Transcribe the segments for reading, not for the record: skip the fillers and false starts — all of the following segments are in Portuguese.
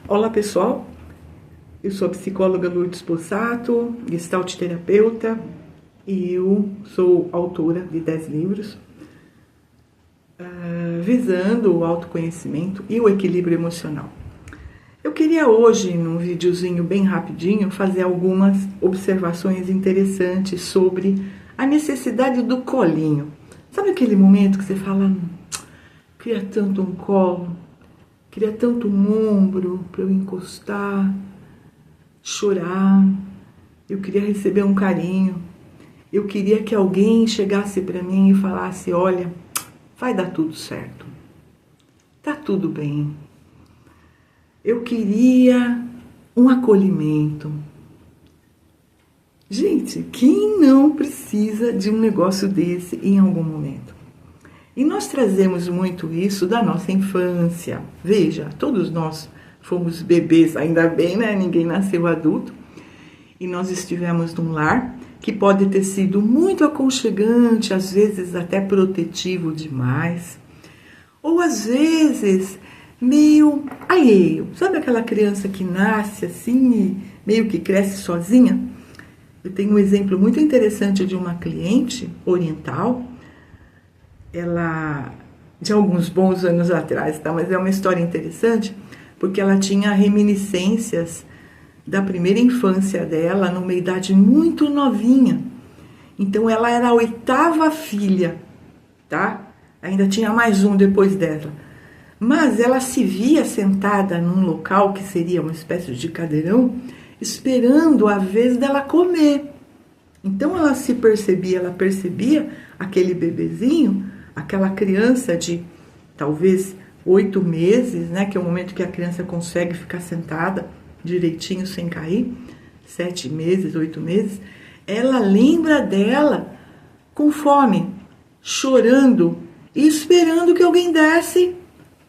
Olá pessoal, eu sou a psicóloga Lourdes Possato, gestalt terapeuta, e eu sou autora de 10 livros visando o autoconhecimento e o equilíbrio emocional. Eu queria hoje, num videozinho bem rapidinho, fazer algumas observações interessantes sobre a necessidade do colinho. Sabe aquele momento que você fala, queria tanto um colo, queria tanto um ombro para eu encostar, chorar, eu queria receber um carinho, eu queria que alguém chegasse para mim e falasse, olha, vai dar tudo certo, tá tudo bem. Eu queria um acolhimento. Gente, quem não precisa de um negócio desse em algum momento? E nós trazemos muito isso da nossa infância. Veja, todos nós fomos bebês, ainda bem, né? Ninguém nasceu adulto. E nós estivemos num lar que pode ter sido muito aconchegante, às vezes até protetivo demais. Ou às vezes meio alheio. Sabe aquela criança que nasce assim e meio que cresce sozinha? Eu tenho um exemplo muito interessante de uma cliente oriental, ela, de alguns bons anos atrás, tá? Mas é uma história interessante, porque ela tinha reminiscências da primeira infância dela, numa idade muito novinha. Então ela era a 8ª filha, tá? Ainda tinha mais um depois dela. Mas ela se via sentada num local que seria uma espécie de cadeirão, esperando a vez dela comer. Então ela se percebia, ela percebia aquele bebezinho, aquela criança de talvez 8 meses, né, que é o momento que a criança consegue ficar sentada direitinho sem cair, 7 meses, 8 meses, ela lembra dela com fome, chorando e esperando que alguém desse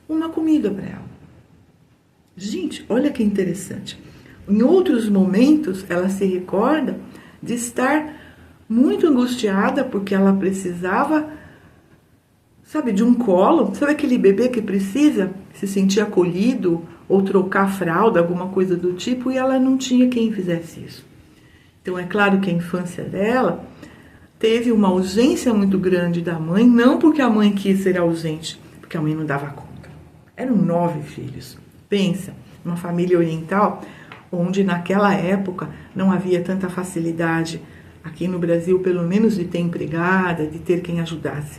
uma comida para ela. Gente, olha que interessante. Em outros momentos, ela se recorda de estar muito angustiada porque ela precisava, sabe, de um colo. Sabe aquele bebê que precisa se sentir acolhido ou trocar fralda, alguma coisa do tipo, e ela não tinha quem fizesse isso. Então é claro que a infância dela teve uma ausência muito grande da mãe, não porque a mãe quis ser ausente, porque a mãe não dava conta. Eram 9 filhos. Pensa, uma família oriental, onde naquela época não havia tanta facilidade, aqui no Brasil pelo menos, de ter empregada, de ter quem ajudasse.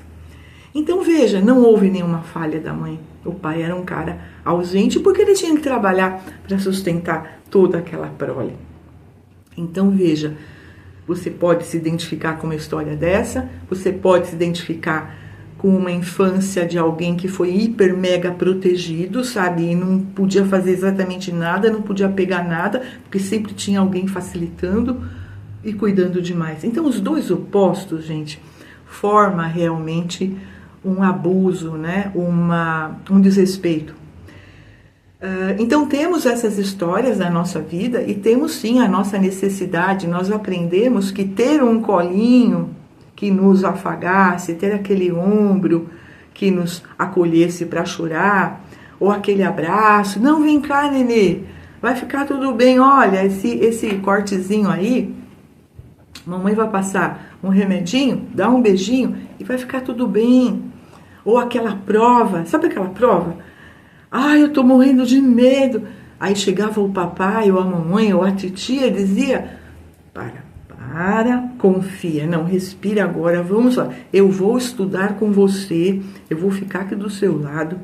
Então veja, não houve nenhuma falha da mãe. O pai era um cara ausente porque ele tinha que trabalhar para sustentar toda aquela prole. Então veja, você pode se identificar com uma história dessa, você pode se identificar com uma infância de alguém que foi hiper mega protegido, sabe? E não podia fazer exatamente nada, não podia pegar nada, porque sempre tinha alguém facilitando e cuidando demais. Então os dois opostos, gente, forma realmente um abuso, né? Um desrespeito. Então temos essas histórias na nossa vida e temos sim a nossa necessidade. Nós aprendemos que ter um colinho que nos afagasse, ter aquele ombro que nos acolhesse para chorar, ou aquele abraço, não, vem cá, nenê, vai ficar tudo bem, olha, esse cortezinho aí, mamãe vai passar um remedinho, dá um beijinho e vai ficar tudo bem. Ou aquela prova, sabe aquela prova? Ai, eu tô morrendo de medo. Aí chegava o papai, ou a mamãe, ou a titia e dizia, para, confia, não, respira agora, vamos lá, eu vou estudar com você, eu vou ficar aqui do seu lado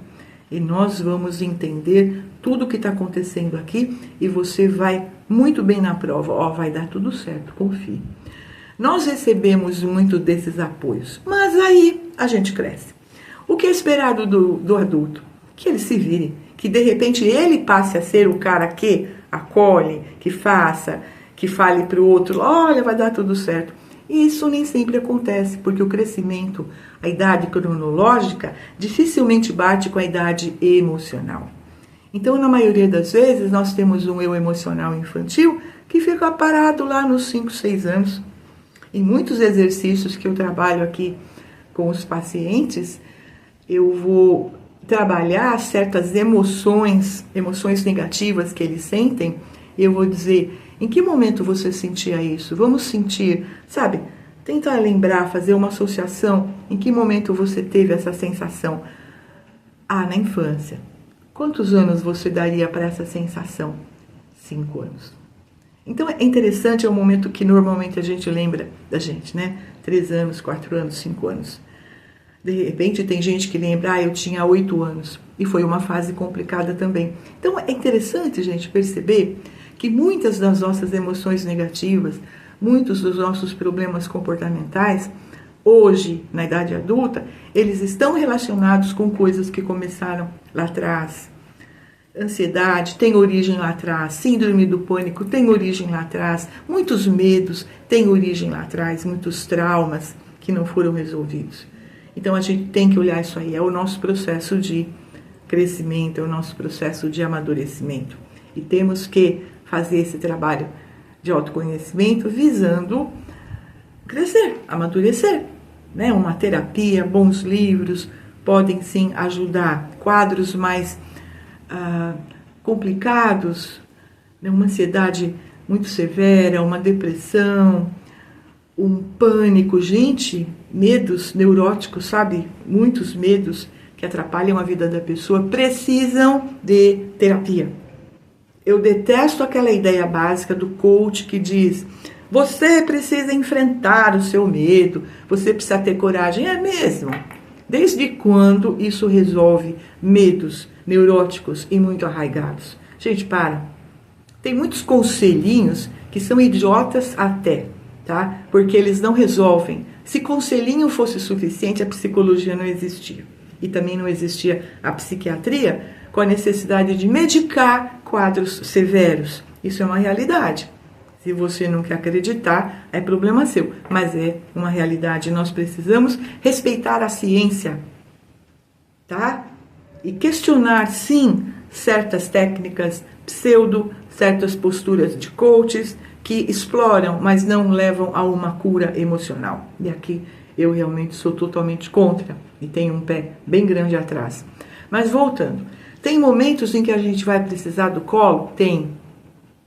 e nós vamos entender tudo o que está acontecendo aqui e você vai muito bem na prova, ó, vai dar tudo certo, confie. Nós recebemos muito desses apoios, mas aí a gente cresce. O que é esperado do adulto? Que ele se vire, que de repente ele passe a ser o cara que acolhe, que faça, que fale para o outro, olha, vai dar tudo certo. E isso nem sempre acontece, porque o crescimento, a idade cronológica, dificilmente bate com a idade emocional. Então, na maioria das vezes, nós temos um eu emocional infantil que fica parado lá nos 5, 6 anos. Em muitos exercícios que eu trabalho aqui com os pacientes, eu vou trabalhar certas emoções negativas que eles sentem, eu vou dizer, em que momento você sentia isso? Vamos sentir, sabe? Tenta lembrar, fazer uma associação, em que momento você teve essa sensação? Ah, na infância. Quantos anos você daria para essa sensação? 5 anos. Então é interessante, é o momento que normalmente a gente lembra da gente, né? 3 anos, 4 anos, 5 anos. De repente tem gente que lembra, eu tinha 8 anos. E foi uma fase complicada também. Então é interessante, gente, perceber que muitas das nossas emoções negativas, muitos dos nossos problemas comportamentais, hoje, na idade adulta, eles estão relacionados com coisas que começaram lá atrás. Ansiedade tem origem lá atrás, síndrome do pânico tem origem lá atrás, muitos medos têm origem lá atrás, muitos traumas que não foram resolvidos. Então a gente tem que olhar isso aí, é o nosso processo de crescimento, é o nosso processo de amadurecimento. E temos que fazer esse trabalho de autoconhecimento visando crescer, amadurecer, né? Uma terapia, bons livros podem sim ajudar. Quadros mais complicados, né? Uma ansiedade muito severa, uma depressão, um pânico, gente, medos neuróticos, sabe? Muitos medos que atrapalham a vida da pessoa precisam de terapia. Eu detesto aquela ideia básica do coach que diz: você precisa enfrentar o seu medo, você precisa ter coragem. É mesmo? Desde quando isso resolve medos neuróticos e muito arraigados? Gente, para. Tem muitos conselhinhos que são idiotas até, tá? Porque eles não resolvem. Se conselhinho fosse suficiente, a psicologia não existia. E também não existia a psiquiatria com a necessidade de medicar quadros severos. Isso é uma realidade. Se você não quer acreditar, é problema seu. Mas é uma realidade. Nós precisamos respeitar a ciência, tá? E questionar, sim, certas técnicas certas posturas de coaches que exploram, mas não levam a uma cura emocional. E aqui eu realmente sou totalmente contra e tenho um pé bem grande atrás. Mas voltando, tem momentos em que a gente vai precisar do colo? Tem.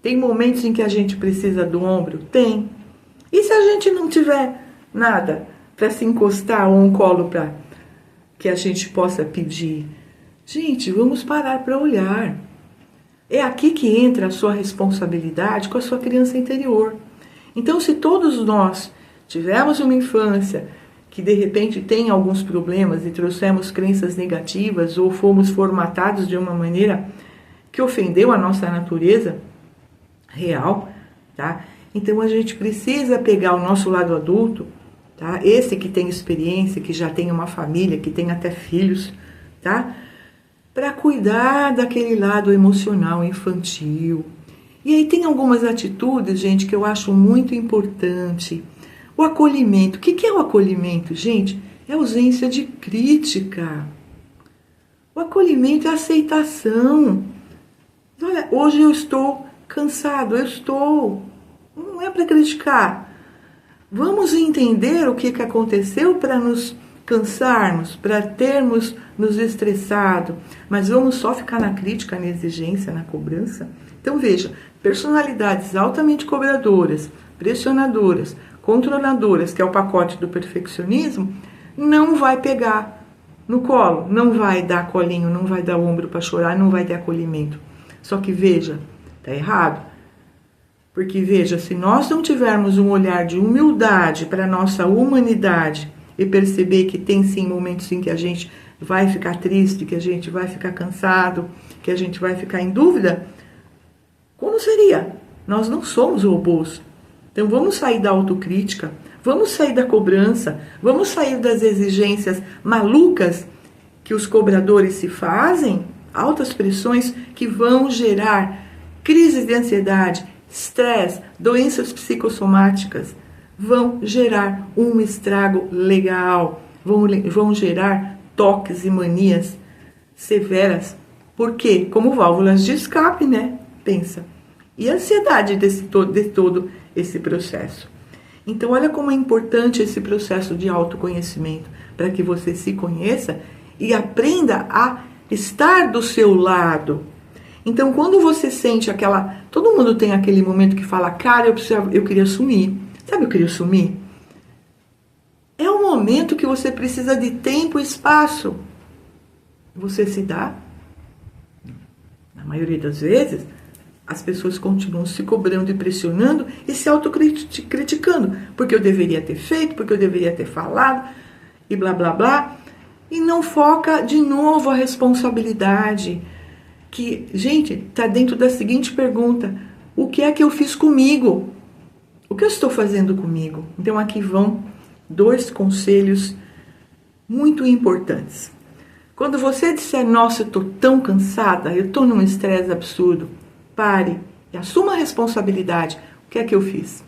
Tem momentos em que a gente precisa do ombro? Tem. E se a gente não tiver nada para se encostar ou um colo para que a gente possa pedir? Gente, vamos parar para olhar. É aqui que entra a sua responsabilidade com a sua criança interior. Então, se todos nós tivemos uma infância que de repente tem alguns problemas e trouxemos crenças negativas ou fomos formatados de uma maneira que ofendeu a nossa natureza real, tá? Então a gente precisa pegar o nosso lado adulto, tá? Esse que tem experiência, que já tem uma família, que tem até filhos, tá? Para cuidar daquele lado emocional infantil. E aí tem algumas atitudes, gente, que eu acho muito importante. O acolhimento. O que é o acolhimento, gente? É ausência de crítica. O acolhimento é aceitação. Olha, hoje eu estou cansado, não é para criticar. Vamos entender o que aconteceu para nos cansarmos, para termos nos estressado, mas vamos só ficar na crítica, na exigência, na cobrança? Então veja, personalidades altamente cobradoras, pressionadoras, controladoras, que é o pacote do perfeccionismo, não vai pegar no colo, não vai dar colinho, não vai dar ombro para chorar, não vai ter acolhimento. Só que veja, tá errado. Porque veja, se nós não tivermos um olhar de humildade para a nossa humanidade e perceber que tem sim momentos em que a gente vai ficar triste, que a gente vai ficar cansado, que a gente vai ficar em dúvida, como seria? Nós não somos robôs. Então vamos sair da autocrítica, vamos sair da cobrança, vamos sair das exigências malucas que os cobradores se fazem, altas pressões que vão gerar crises de ansiedade, estresse, doenças psicossomáticas, vão gerar um estrago legal, vão gerar toques e manias severas. Por quê? Como válvulas de escape, né? Pensa. E a ansiedade de todo esse processo. Então, olha como é importante esse processo de autoconhecimento, para que você se conheça e aprenda a estar do seu lado. Então, quando você sente aquela... Todo mundo tem aquele momento que fala, cara, eu queria sumir. Sabe, eu queria sumir? É um momento que você precisa de tempo e espaço. Você se dá? Na maioria das vezes, as pessoas continuam se cobrando e pressionando e se autocriticando. Porque eu deveria ter feito, porque eu deveria ter falado, e blá, blá, blá. E não foca de novo a responsabilidade. Que, gente, está dentro da seguinte pergunta: o que é que eu fiz comigo? O que eu estou fazendo comigo? Então aqui vão 2 conselhos muito importantes. Quando você disser, nossa, eu estou tão cansada, eu estou num estresse absurdo, pare e assuma a responsabilidade. O que é que eu fiz?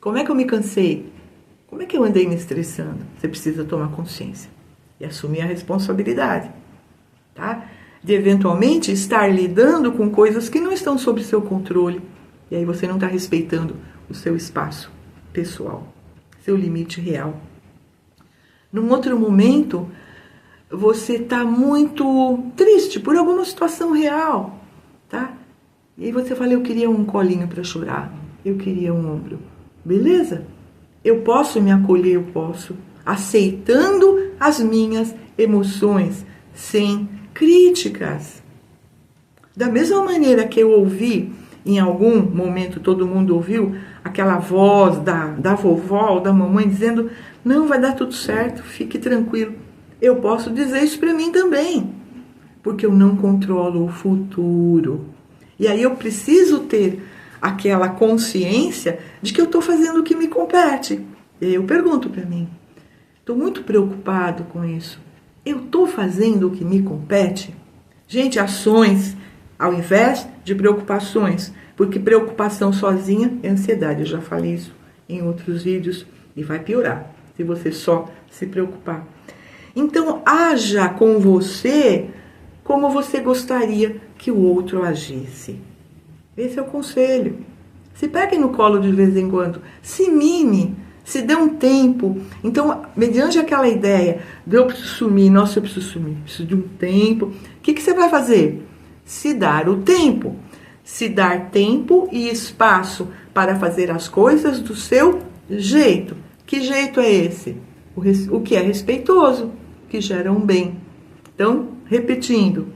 Como é que eu me cansei? Como é que eu andei me estressando? Você precisa tomar consciência e assumir a responsabilidade, tá? De eventualmente estar lidando com coisas que não estão sob seu controle. E aí você não está respeitando o seu espaço pessoal, seu limite real. Num outro momento, você está muito triste por alguma situação real, tá? E aí você fala, eu queria um colinho para chorar, eu queria um ombro. Beleza? Eu posso me acolher, eu posso, aceitando as minhas emoções, sem críticas. Da mesma maneira que eu ouvi, em algum momento todo mundo ouviu, aquela voz da vovó ou da mamãe dizendo, não, vai dar tudo certo, fique tranquilo. Eu posso dizer isso para mim também, porque eu não controlo o futuro. E aí eu preciso ter aquela consciência de que eu estou fazendo o que me compete. E aí eu pergunto para mim, estou muito preocupado com isso. Eu estou fazendo o que me compete? Gente, ações ao invés de preocupações, porque preocupação sozinha é ansiedade. Eu já falei isso em outros vídeos e vai piorar se você só se preocupar. Então, haja com você como você gostaria que o outro agisse. Esse é o conselho. Se pegue no colo de vez em quando, se mime, se dê um tempo. Então, mediante aquela ideia de eu preciso sumir, nossa, eu preciso sumir, preciso de um tempo. O que você vai fazer? Se dar o tempo. Se dar tempo e espaço para fazer as coisas do seu jeito. Que jeito é esse? O que é respeitoso, que gera um bem. Então, repetindo,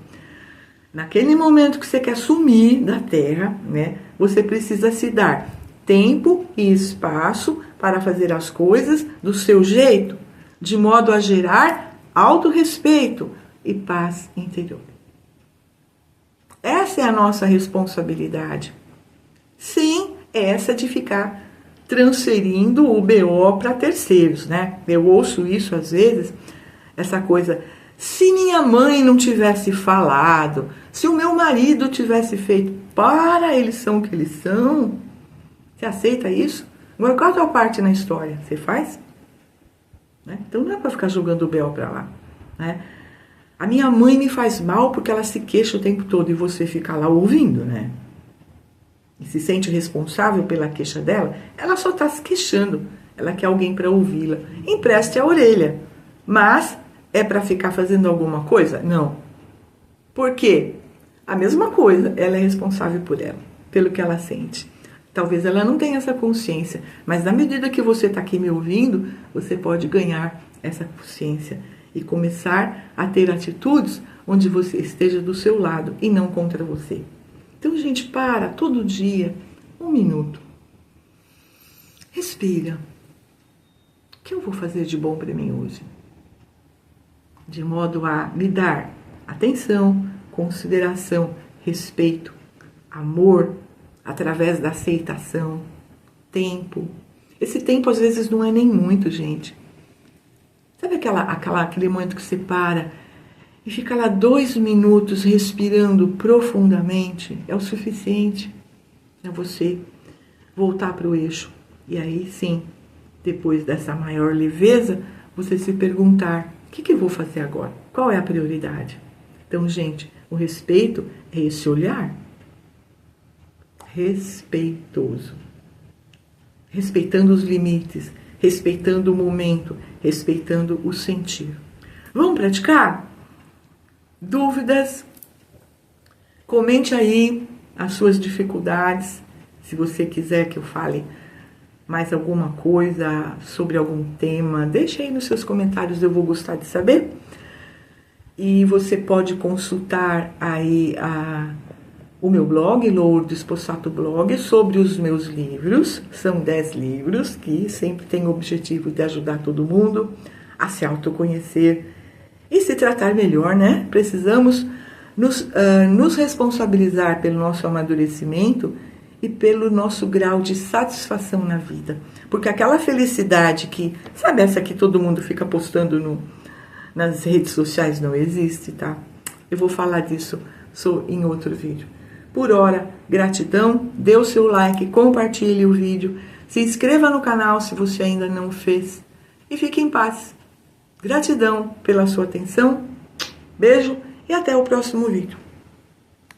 naquele momento que você quer sumir da Terra, né, você precisa se dar tempo e espaço para fazer as coisas do seu jeito, de modo a gerar autorrespeito e paz interior. Essa é a nossa responsabilidade. Sim, essa de ficar transferindo o BO para terceiros, né? Eu ouço isso às vezes, essa coisa, se minha mãe não tivesse falado, se o meu marido tivesse feito, para, eles são o que eles são. Você aceita isso? Agora, qual a tua parte na história? Você faz? Né? Então não é para ficar jogando o BO para lá, né? A minha mãe me faz mal porque ela se queixa o tempo todo e você fica lá ouvindo, né? E se sente responsável pela queixa dela, ela só está se queixando. Ela quer alguém para ouvi-la. Empreste a orelha. Mas é para ficar fazendo alguma coisa? Não. Por quê? A mesma coisa, ela é responsável por ela, pelo que ela sente. Talvez ela não tenha essa consciência, mas na medida que você está aqui me ouvindo, você pode ganhar essa consciência e começar a ter atitudes onde você esteja do seu lado e não contra você. Então, gente, para todo dia, 1 minuto. Respira. O que eu vou fazer de bom para mim hoje? De modo a me dar atenção, consideração, respeito, amor, através da aceitação, tempo. Esse tempo às vezes não é nem muito, gente. Sabe aquele momento que você para e fica lá 2 minutos respirando profundamente? É o suficiente. É você voltar para o eixo. E aí sim, depois dessa maior leveza, você se perguntar, o que eu vou fazer agora? Qual é a prioridade? Então, gente, o respeito é esse olhar respeitoso. Respeitando os limites, respeitando o momento, respeitando o sentir. Vamos praticar? dúvidas, comente aí as suas dificuldades. Se você quiser que eu fale mais alguma coisa sobre algum tema, deixa aí nos seus comentários, eu vou gostar de saber. E você pode consultar aí o meu blog, Lourdes Possato Blog, sobre os meus livros. São 10 livros que sempre têm o objetivo de ajudar todo mundo a se autoconhecer e se tratar melhor, né? Precisamos nos responsabilizar pelo nosso amadurecimento e pelo nosso grau de satisfação na vida. Porque aquela felicidade que, sabe, essa que todo mundo fica postando nas redes sociais não existe, tá? Eu vou falar disso em outro vídeo. Por hora, gratidão, dê o seu like, compartilhe o vídeo, se inscreva no canal se você ainda não fez e fique em paz. Gratidão pela sua atenção, beijo e até o próximo vídeo.